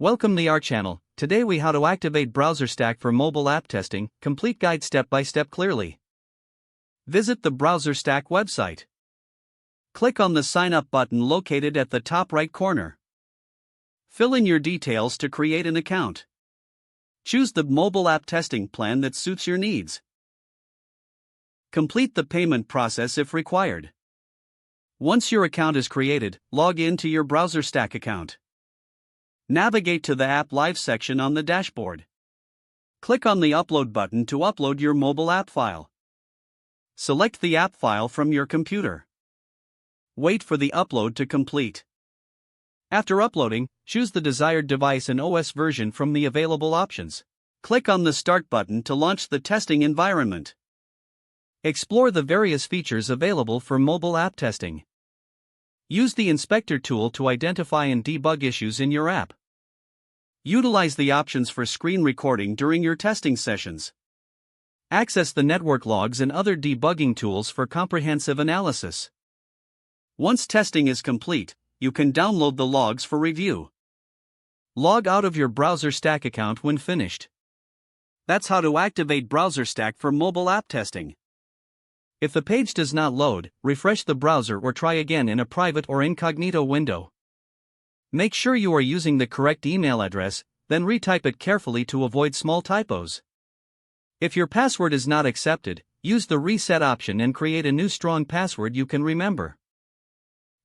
Welcome to our channel. Today we how to activate BrowserStack for mobile app testing, complete guide step by step clearly. Visit the BrowserStack website. Click on the sign up button located at the top right corner. Fill in your details to create an account. Choose the mobile app testing plan that suits your needs. Complete the payment process if required. Once your account is created, log in to your BrowserStack account. Navigate to the App Live section on the dashboard. Click on the Upload button to upload your mobile app file. Select the app file from your computer. Wait for the upload to complete. After uploading, choose the desired device and OS version from the available options. Click on the Start button to launch the testing environment. Explore the various features available for mobile app testing. Use the Inspector tool to identify and debug issues in your app. Utilize the options for screen recording during your testing sessions. Access the network logs and other debugging tools for comprehensive analysis. Once testing is complete, you can download the logs for review. Log out of your BrowserStack account when finished. That's how to activate BrowserStack for mobile app testing. If the page does not load, refresh the browser or try again in a private or incognito window. Make sure you are using the correct email address, then retype it carefully to avoid small typos. If your password is not accepted, use the reset option and create a new strong password you can remember.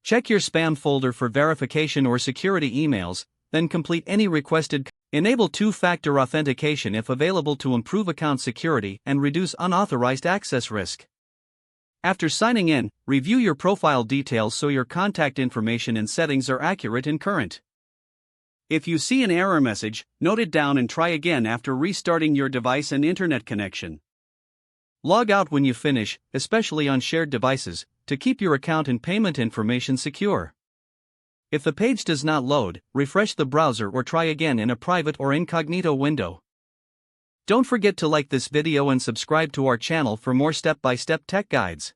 Check your spam folder for verification or security emails, then complete any requested. Enable two-factor authentication if available to improve account security and reduce unauthorized access risk. After signing in, review your profile details so your contact information and settings are accurate and current. If you see an error message, note it down and try again after restarting your device and internet connection. Log out when you finish, especially on shared devices, to keep your account and payment information secure. If the page does not load, refresh the browser or try again in a private or incognito window. Don't forget to like this video and subscribe to our channel for more step-by-step tech guides.